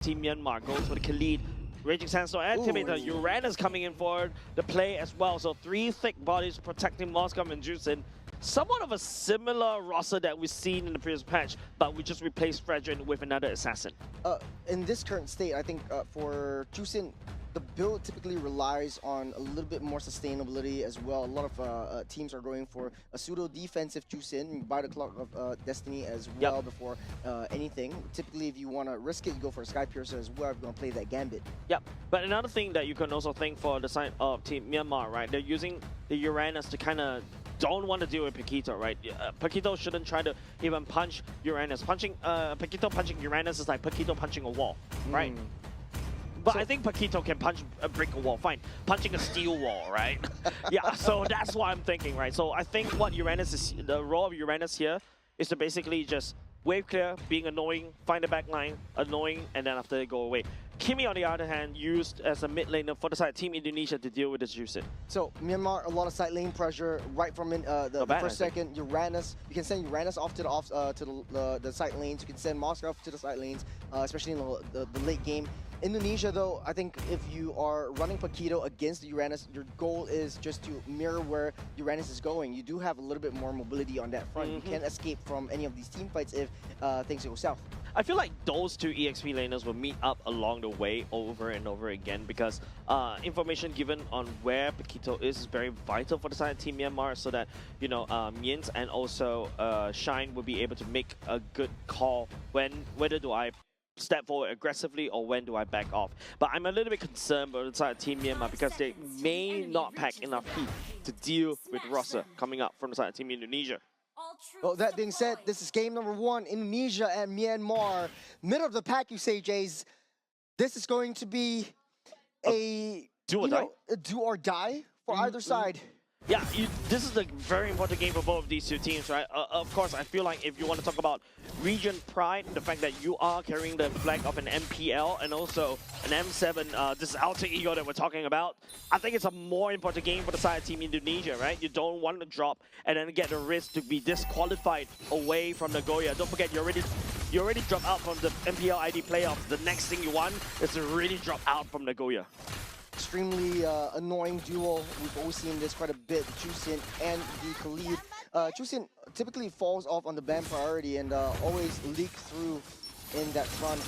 Team Myanmar goes for the Khalid. Raging Sandstorm activator, Uranus coming in for the play as well. So 3 thick bodies protecting Moscow and Juicin. Somewhat of a similar roster that we've seen in the previous patch, but we just replaced Fredrin with another assassin. In this current state, I think for Juicin, the build typically relies on a little bit more sustainability as well. A lot of teams are going for a pseudo-defensive Juicin, by the clock of Destiny as well before anything. Typically, if you want to risk it, you go for a Sky Piercer as well if you're going to play that Gambit. Yep, but another thing that you can also think for the side of Team Myanmar, right? They're using the Uranus to kind of don't want to deal with Paquito, right? Paquito shouldn't try to even punch Uranus. Paquito punching Uranus is like Paquito punching a wall, right? But I think Paquito can punch a brick wall, fine. Punching a steel wall, right? Yeah, so that's what I'm thinking, right? So I think what Uranus is, the role of Uranus here is to basically just wave clear, being annoying, find the back line, annoying, and then after they go away. Kimi, on the other hand, used as a mid laner for the side Team Indonesia to deal with this Juicin. So Myanmar, a lot of side lane pressure right from the first second. Uranus, you can send Uranus off to the side lanes. You can send Moscow off to the side lanes, especially in the late game. Indonesia, though, I think if you are running Paquito against the Uranus, your goal is just to mirror where Uranus is going. You do have a little bit more mobility on that front. You can't escape from any of these team fights if things go south. I feel like those 2 EXP laners will meet up along the way over and over again because information given on where Paquito is very vital for the side of Team Myanmar so that, you know, Miens and also Shine will be able to make a good call whether do I step forward aggressively or when do I back off. But I'm a little bit concerned about the side of Team Myanmar because they may not pack enough heat to deal with roster coming up from the side of Team Indonesia. Well, that being said, this is game number 1, Indonesia and Myanmar. Middle of the pack, you say, Jays. This is going to be a do or die for either side. Yeah, this is a very important game for both of these 2 teams, right? Of course, I feel like if you want to talk about region pride, the fact that you are carrying the flag of an MPL and also an M7, this alter ego that we're talking about, I think it's a more important game for the side of Team Indonesia, right? You don't want to drop and then get the risk to be disqualified away from the Goya. Don't forget, you already dropped out from the MPL ID playoffs. The next thing you want is to really drop out from the Goya. Extremely annoying duel. We've always seen this quite a bit, Juicin and the Khalid. Juicin typically falls off on the ban priority and always leak through in that front.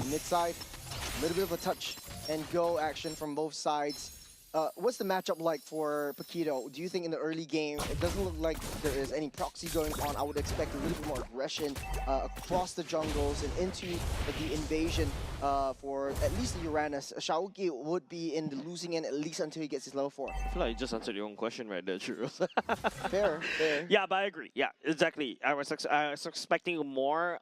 Mid side, a little bit of a touch and go action from both sides. What's the matchup like for Paquito? Do you think in the early game, it doesn't look like there is any proxy going on? I would expect a little bit more aggression across the jungles and into the invasion for at least the Uranus. Shaoki would be in the losing end at least until he gets his level 4. I feel like you just answered your own question right there, True. Fair. Yeah, but I agree. Yeah, exactly. I was expecting more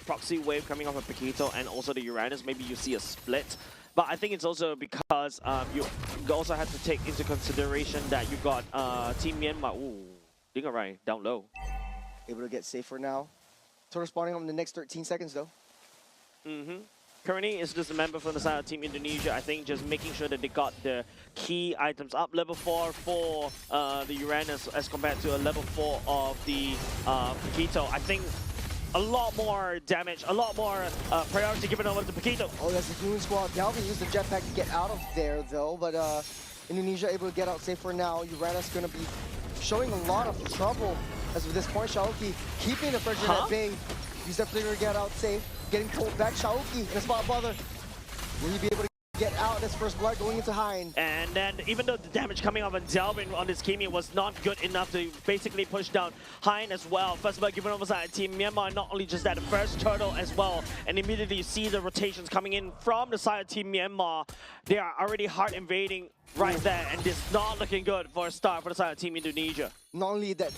proxy wave coming off of Paquito and also the Uranus. Maybe you see a split. But I think it's also because you also have to take into consideration that you got Team Myanmar. Ooh, Dingarai down low. Able to get safer now. Total spawning on the next 13 seconds though. Currently, it's just a member from the side of Team Indonesia. I think just making sure that they got the key items up. Level 4 for the Uranus as compared to a level 4 of the Paquito. I think a lot more damage, a lot more priority given over to Paquito. Oh, that's the Human Squad. Dalvin used the jetpack to get out of there, though, but Indonesia able to get out safe for now. Uranus going to be showing a lot of trouble as of this point. Shaoki keeping the pressure at bay. Use that flicker to get out safe. Getting pulled back. Shaoki in a spot bother. Will he be able to get out this first blood going into Hein? And then even though the damage coming off on Delvin on this Kimi was not good enough to basically push down Hein as well. First blood given over side Team Myanmar, not only just that, the first turtle as well. And immediately you see the rotations coming in from the side of Team Myanmar. They are already hard invading right there, and it's not looking good for a start for the side of Team Indonesia. Not only that,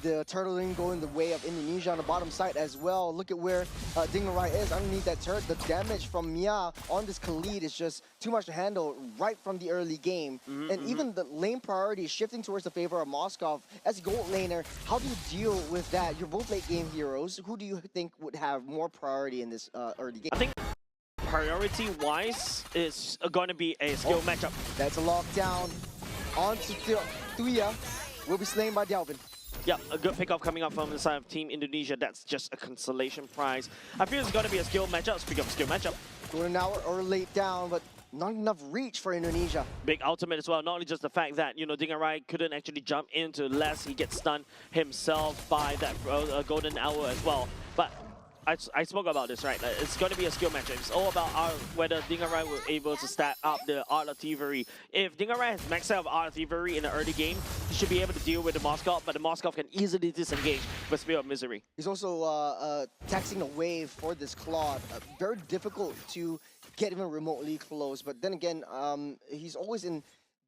the turtle didn't go in the way of Indonesia on the bottom side as well. Look at where Dingarai is underneath that turret. The damage from Mia on this Khalid is just too much to handle right from the early game. And even the lane priority is shifting towards the favor of Moskov. As a gold laner, how do you deal with that? You're both late game heroes. Who do you think would have more priority in this early game? I think priority-wise, it's going to be a skill matchup. That's a lockdown. On to Tuya. Will be slain by Delvin. Yep, a good pickup coming up from the side of Team Indonesia. That's just a consolation prize. I feel it's going to be a skill matchup. Speaking of skill matchup. Going an hour or late down, but not enough reach for Indonesia. Big ultimate as well. Not only just the fact that, Dingarai couldn't actually jump into less. He gets stunned himself by that golden hour as well. But I spoke about this, right? It's going to be a skill matchup. It's all about whether Dingarai were able to stack up the Art of Thievery. If Dingarai has maxed out Art of Thievery in the early game, he should be able to deal with the Moskov, but the Moskov can easily disengage with Spear of Misery. He's also taxing a wave for this Claude. Very difficult to get even remotely close, but then again, he's always in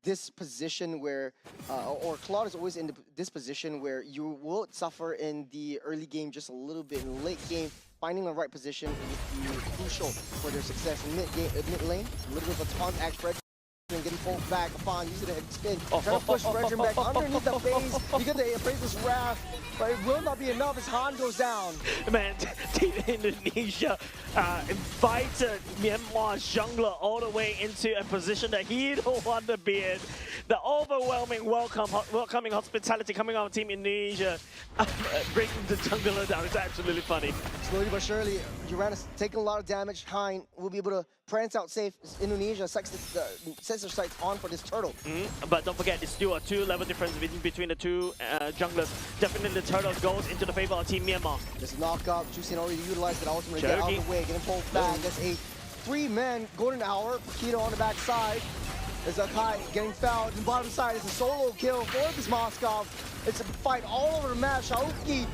this position where, or Claude is always in this position where you will suffer in the early game just a little bit. In the late game, finding the right position will be crucial for their success. In mid lane, a little bit of a taunt act, Fred getting pulled back upon using a spin, trying to push Fredrin back underneath the base. You get the Appraiser's Wrath, but it will not be enough as Han goes down. Man, Team Indonesia invited Myanmar's jungler all the way into a position that he don't want to be in. The overwhelming welcoming hospitality coming out of Team Indonesia, bringing the jungler down. It's absolutely funny. Slowly but surely, Uranus taking a lot of damage. Hein will be able to prance out safe. Indonesia sets their sights on for this turtle. But don't forget, it's still a 2-level difference between the two junglers. Definitely the turtle goes into the favor of Team Myanmar. This knockup, Juicing already utilized it ultimately to get out of the way, getting pulled back. That's a 3-man golden hour. Keto on the back side. There's Akai getting fouled. On the bottom side, it's a solo kill for this Moskov. It's a fight all over the map. Shaoki,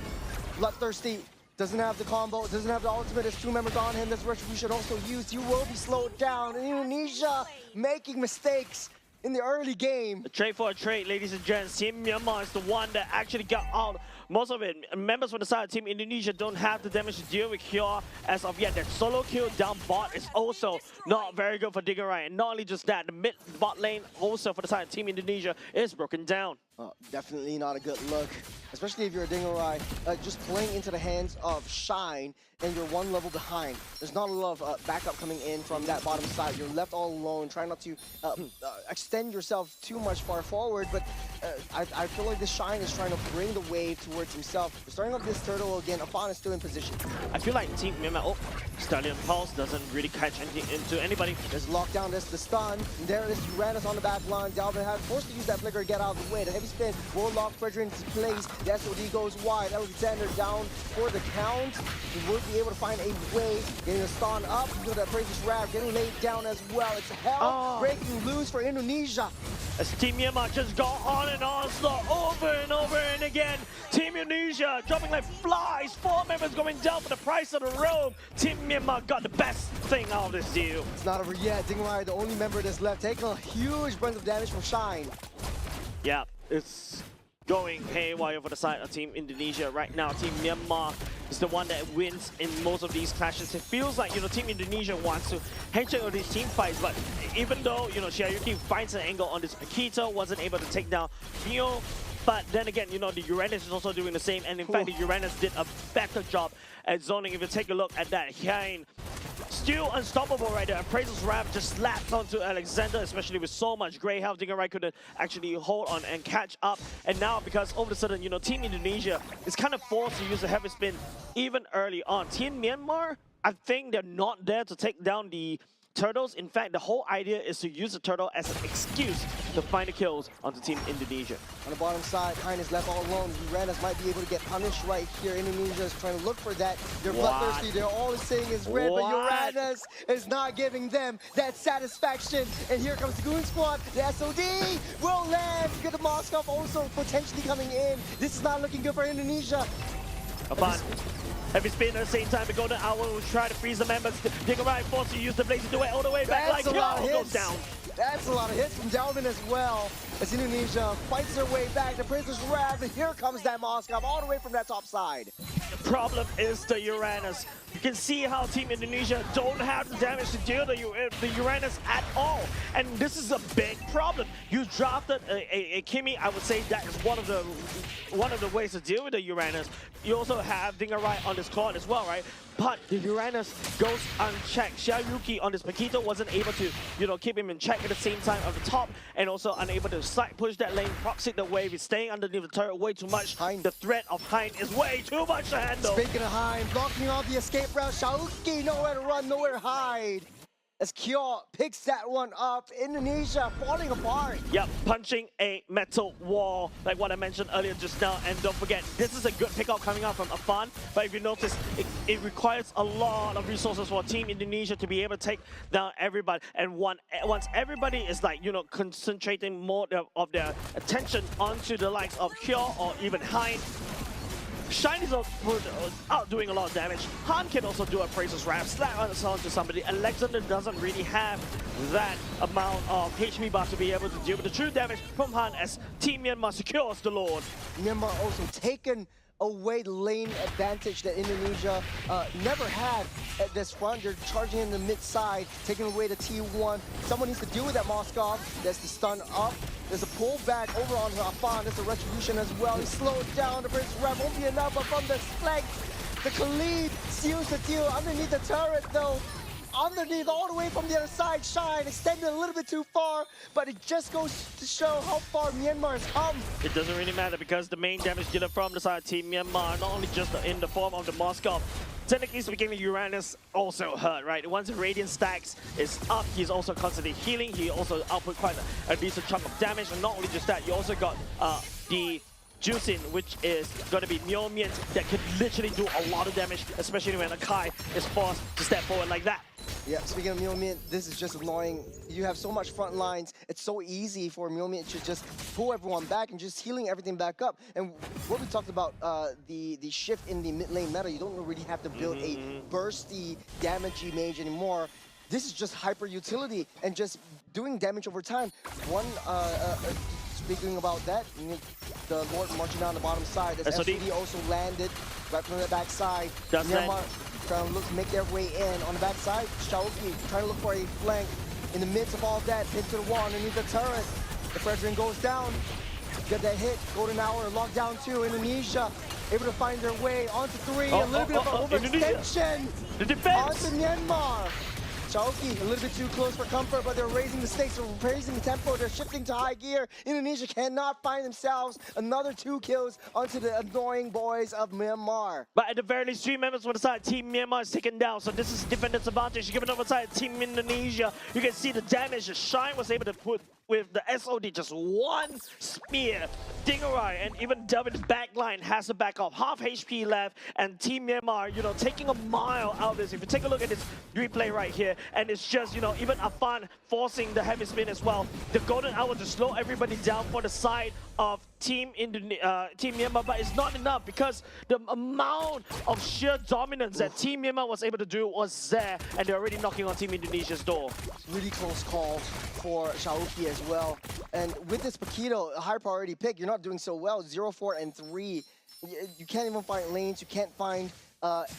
bloodthirsty, doesn't have the combo, doesn't have the ultimate. There's 2 members on him. This retribution also used. You will be slowed down. And Indonesia making mistakes in the early game. A trade for a trade, ladies and gents. Team Myanmar is the one that actually got out most of it. Members from the side of Team Indonesia don't have the damage to deal with Cure as of yet. That solo kill down bot is also not very good for Dingarai. And not only just that, the mid bot lane also for the side of Team Indonesia is broken down. Definitely not a good look, especially if you're a Dingarai. Just playing into the hands of Shine and you're 1 level behind. There's not a lot of backup coming in from that bottom side. You're left all alone, trying not to extend yourself too much far forward, but I feel like this Shine is trying to bring the wave towards himself. We're starting up this turtle again. Afan is still in position. I feel like Team Myanmar, Stallion Pulse doesn't really catch anything into anybody. There's lockdown, there's the stun, and there is Uranus on the back line. Dalvin had forced to use that flicker to get out of the way. The heavy spin will lock Fredrin into place. The SOD goes wide. Alexander down for the count. He will be able to find a way, getting a stun up. You know that Praise's Wrath getting laid down as well. It's hell breaking loose for Indonesia. As Team Myanmar just go on and on, over and over and again. Team Indonesia dropping like flies. 4 members going down for the price of the robe. Team Myanmar got the best thing out of this deal. It's not over yet. Dingarai, the only member that's left, taking a huge brunt of damage from Shine. Yeah, it's going haywire for the side of Team Indonesia right now. Team Myanmar is the one that wins in most of these clashes. It feels like, Team Indonesia wants to handshake on these team fights, but even though, Shiayuki finds an angle on this Paquito, wasn't able to take down Fio. But then again, the Uranus is also doing the same, and in fact, the Uranus did a better job at zoning. If you take a look at that, Hein still unstoppable right there. Appraiser's Wrath just slapped onto Alexander, especially with so much gray health. Dingarai couldn't actually hold on and catch up. And now, because all of a sudden, Team Indonesia is kind of forced to use a heavy spin even early on. Team Myanmar, I think they're not there to take down the turtles. In fact, the whole idea is to use the turtle as an excuse to find the kills onto Team Indonesia. On the bottom side, Hein is left all alone. Uranus might be able to get punished right here. Indonesia is trying to look for that. They're bloodthirsty. They're all saying is red, but Uranus is not giving them that satisfaction. And here comes the Goon Squad. The SOD will land. Get the Moskov also potentially coming in. This is not looking good for Indonesia. Heavy spin at the same time, the golden hour will try to freeze the members. Dingarai forced to use the blaze to do it all the way back. That's like a lot of hits. Goes down. That's a lot of hits from Dalvin as well. As Indonesia fights their way back, the Princess Wrath, and here comes that Moskov all the way from that top side. The problem is the Uranus. You can see how Team Indonesia don't have the damage to deal the Uranus at all. And this is a big problem. You drafted a Kimi. I would say that is one of the ways to deal with the Uranus. You also have Dingarai on this card as well, right? But the Uranus goes unchecked. Xiaoyuki on this Paquito wasn't able to, keep him in check at the same time at the top, and also unable to side push that lane, proxy the wave. He's staying underneath the turret way too much. Hein. The threat of Hein is way too much to handle. Speaking of Hein, blocking off the escape route. Xiaoyuki, nowhere to run, nowhere to hide. As Kyo picks that one up, Indonesia falling apart. Yep, punching a metal wall, like what I mentioned earlier just now. And don't forget, this is a good pickup coming out from Afan. But if you notice, it requires a lot of resources for Team Indonesia to be able to take down everybody. And once everybody is like, concentrating more of their attention onto the likes of Kyo or even Hein, Shine is out doing a lot of damage. Han can also do a Praise's Wrap, slap onto somebody. Alexander doesn't really have that amount of HP bar to be able to deal with the true damage from Han as Team Myanmar secures the Lord. Myanmar also taken away the lane advantage that Indonesia never had at this front. They're charging in the mid side, taking away the T1. Someone needs to deal with that Moskov. That's the stun up. There's a pullback over on Afan. There's a retribution as well. He slowed down. The Prince Rev won't be enough, but from the flank, the Khalid seals the deal underneath the turret though. Underneath, all the way from the other side, Shine extended a little bit too far, but it just goes to show how far Myanmar has come. It doesn't really matter because the main damage dealer from the side of Team Myanmar, not only just in the form of the Moskov, technically speaking, the Uranus also hurt, right? Once the Radiant stacks is up, he's also constantly healing. He also output quite a decent chunk of damage, and not only just that, you also got the Juicin, which is going to be Myomian that could literally do a lot of damage, especially when Akai is forced to step forward like that. Yeah, speaking of Myomian, this is just annoying. You have so much front lines. It's so easy for Myomian to just pull everyone back and just healing everything back up. And what we talked about, the shift in the mid lane meta, you don't really have to build a bursty, damagey mage anymore. This is just hyper utility and just doing damage over time. Speaking about that, the Lord marching down the bottom side. As SOD also landed right from the back side. Myanmar trying to look to make their way in on the back side. Xiaoyuki trying to look for a flank in the midst of all that. Hit to the wall underneath the turret. The Fredrin goes down. Get that hit. Golden Hour locked down too. Indonesia able to find their way onto three. A little bit of an overextension. The defense onto Myanmar. Xiaoyuki a little bit too close for comfort, but they're raising the stakes, they're raising the tempo, they're shifting to high gear. Indonesia cannot find themselves another 2 kills onto the annoying boys of Myanmar. But at the very least, 3 members on the side, Team Myanmar is taken down, so this is defender's advantage. Given over side, Team Indonesia, you can see the damage that Shine was able to put with the SOD, just one spear. Dingarai and even Delvin's backline has to back off. Half HP left, and Team Myanmar, taking a mile out of this. If you take a look at this replay right here, and it's just, even Afan forcing the heavy spin as well. The Golden Hour to slow everybody down for the side of Team Myanmar, but it's not enough because the amount of sheer dominance that Team Myanmar was able to do was there, and they're already knocking on Team Indonesia's door. Really close call for Xiaoyuki as well. And with this Paquito, a high priority pick, you're not doing so well. 0, 4, and 3. You can't even find lanes. You can't find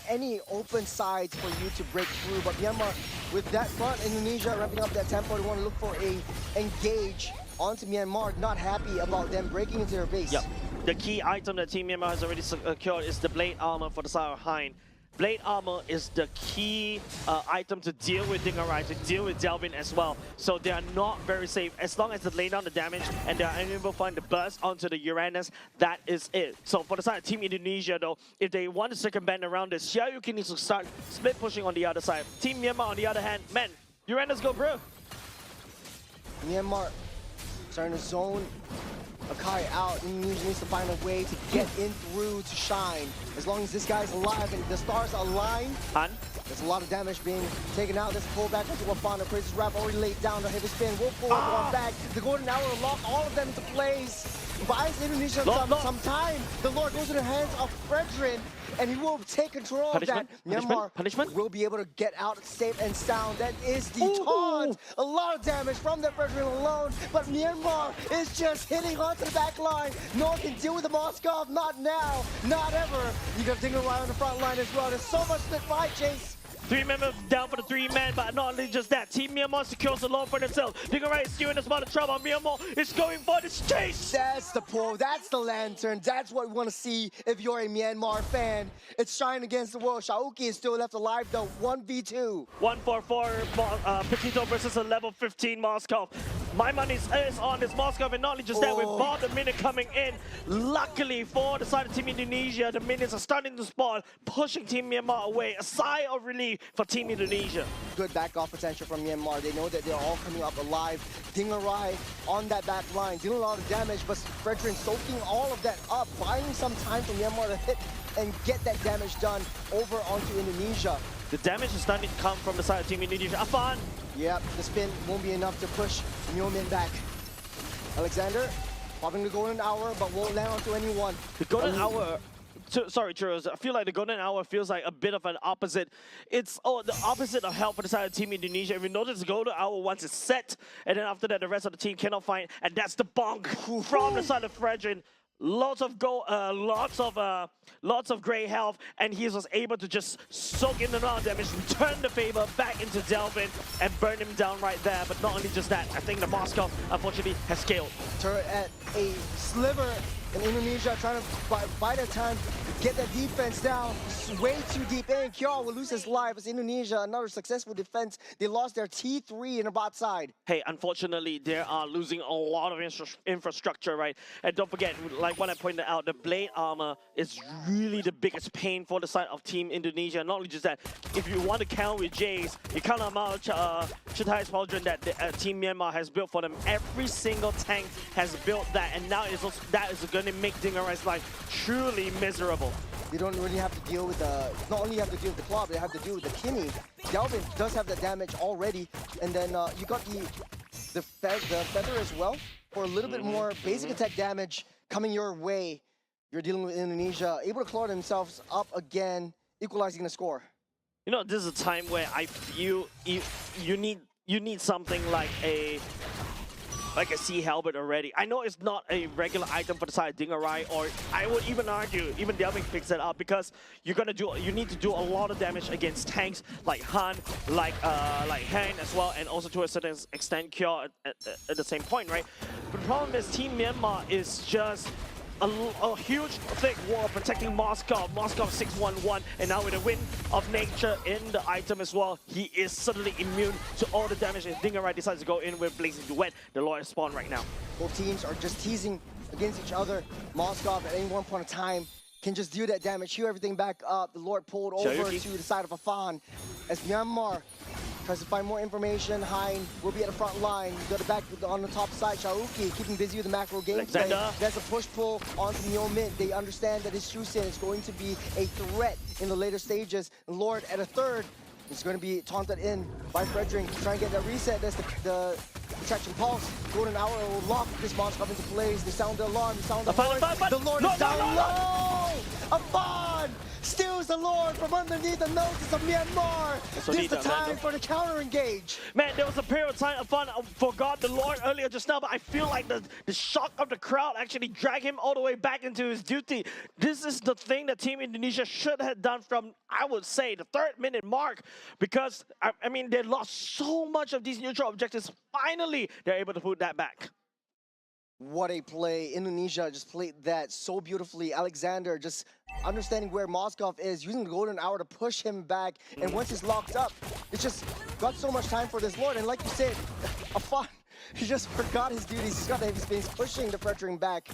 any open sides for you to break through. But Myanmar, with that front, Indonesia ramping up that tempo, they want to look for a engage onto Myanmar. Not happy about them breaking into their base. Yep. The key item that Team Myanmar has already secured is the Blade Armor for the side of Hein. Blade Armor is the key item to deal with Dingarai, to deal with Delvin as well. So they are not very safe. As long as they lay down the damage and they are unable to find the burst onto the Uranus, that is it. So for the side of Team Indonesia though, if they want to circumvent around this, Xiaoyuki needs to start split pushing on the other side. Team Myanmar on the other hand, man, Uranus go bro. Myanmar starting to zone Akai out. Indonesia needs to find a way to get in through to Shine. As long as this guy's alive and the stars align, there's a lot of damage being taken out. This pullback into Wafana. Praise's Wrap already laid down the heavy spin. Will forward one back. The Golden Hour will lock all of them into place. buys Indonesia some time. The Lord goes in the hands of Fredrin, and he will take control of that. Myanmar will be able to get out safe and sound. That is the taunt. A lot of damage from the Fredrin alone, but Myanmar is just hitting onto the back line. No one can deal with the Moskov. Not now, not ever. You got Dingerai on the front line as well. There's so much to fight, Chase. 3 members down for the 3-man, but not only just that, Team Myanmar secures the law for themselves. Dingerai is still in a spot of trouble. Myanmar is going for this chase. That's the pull, that's the lantern, that's what we want to see if you're a Myanmar fan. It's Shine against the world. Shaoki is still left alive though, 1v2. 1-4-4, Petito versus a level 15 Moskov. My money is on this Moskov, and not only just that, with Bob the Minute coming in. Luckily for the side of Team Indonesia, the Minions are starting to spawn, pushing Team Myanmar away. A sigh of relief for Team Indonesia. Good back-off potential from Myanmar. They know that they're all coming up alive. Dingerai on that back line, dealing a lot of damage, but Fredrin soaking all of that up, buying some time for Myanmar to hit and get that damage done over onto Indonesia. The damage is starting to come from the side of Team Indonesia. Afan! Yep, the spin won't be enough to push Myomin back. Alexander popping the golden hour, but won't land onto anyone. The golden hour... Sorry, Churros. I feel like the golden hour feels like a bit of an opposite. It's the opposite of help for the side of Team Indonesia. If you notice, the golden hour once it's set, and then after that, the rest of the team cannot find, and that's the bonk from the side of Fredrin. Lots of gold, lots of gray health, and he was able to just soak in the amount of damage, turn the favor back into Delvin, and burn him down right there. But not only just that, I think the Moskov unfortunately has scaled. Turret at a sliver in Indonesia, trying to buy their time, get that defense down. It's way too deep in. Kyo will lose his life as Indonesia, another successful defense. They lost their T3 in the bot side. Hey, unfortunately, they are losing a lot of infrastructure, right? And don't forget, like what I pointed out, the blade armor is really the biggest pain for the side of Team Indonesia. Not only just that, if you want to count with Jays, you count the amount of Chitai's Pauldron that Team Myanmar has built for them. Every single tank has built that, and now that is going to make Dingerai's life truly miserable. They don't really have to deal with not only have to deal with the claw, they have to deal with the Kimmy. Delvin does have that damage already, and then you got the feather as well for a little bit more basic attack damage coming your way. You're dealing with Indonesia, able to claw themselves up again, equalizing the score. You know, this is a time where I feel you need something like a Sea Halberd already. I know it's not a regular item for the side of Dingerai, or I would even argue, even Delvin picks it up, because you need to do a lot of damage against tanks like Han, like Han as well, and also to a certain extent Kyo at the same point, right? But the problem is Team Myanmar is just a huge, thick wall protecting Moskov. Moskov 6-1-1, and now with a Wind of Nature in the item as well, he is suddenly immune to all the damage, and Dingerai decides to go in with Blazing Duet, the lawyer spawn right now. Both teams are just teasing against each other. Moskov at any one point in time can just do that damage, heal everything back up. The Lord pulled over to the side of Afan as Myanmar tries to find more information. Hein will be at the front line. You got it back on the top side. Shaoki keeping busy with the macro gameplay. There's a push-pull onto Myomin. They understand that his Chusen is going to be a threat in the later stages. Lord at a third is going to be taunted in by Fredrin to try and get that reset. There's the Attraction Pulse. Golden Hour will lock this Moskov into place. They sound the alarm. They sound the horn. The Lord is down low! Afan steals the Lord from underneath the noses of Myanmar. This is the time for the counter-engage. Man, there was a period of time Afan forgot the Lord earlier just now, but I feel like the shock of the crowd actually dragged him all the way back into his duty. This is the thing that Team Indonesia should have done from, I would say, the 3rd minute mark, because, I mean, they lost so much of these neutral objectives. Finally, they're able to put that back. What a play. Indonesia just played that so beautifully. Alexander just understanding where Moskov is, using the golden hour to push him back. And once he's locked up, it's just got so much time for this Lord. And like you said, Afan, he just forgot his duties. He's got the heavy space, pushing the pressuring back.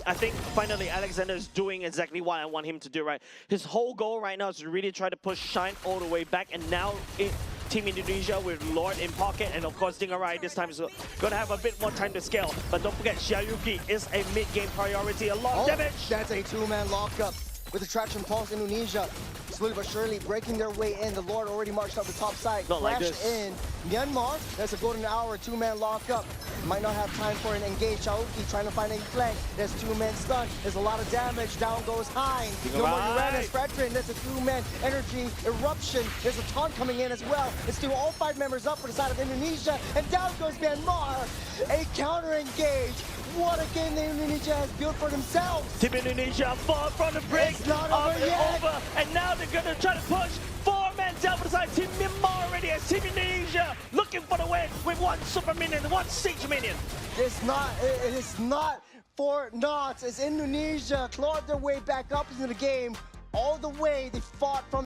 I think finally Alexander is doing exactly what I want him to do, right? His whole goal right now is to really try to push Shine all the way back. And now Team Indonesia with Lord in pocket, and of course Dingerai this time is going to have a bit more time to scale. But don't forget, Xiaoyuki is a mid-game priority. A lot of damage. That's a 2-man lockup with Attraction Pulse. Indonesia slowly but surely breaking their way in. The Lord already marched up the top side, Not like crashed this. in. Myanmar, there's a golden hour, two-man lockup. Might not have time for an engage. Chaoki trying to find a flank. There's two-man stun. There's a lot of damage. Down goes Hein. No more Uranus. Fredrin, there's a two-man energy eruption. There's a taunt coming in as well. It's still all 5 members up for the side of Indonesia. And down goes Myanmar. A counter-engage. What a game that Indonesia has built for themselves. Team Indonesia far from the break. It's not over yet. Over, and now they're going to try to push 4 men down for the side. Team Myanmar already as Team Indonesia looking for the win with 1 super minion, 1 siege minion. It is not for naught as Indonesia clawed their way back up into the game all the way. They fought from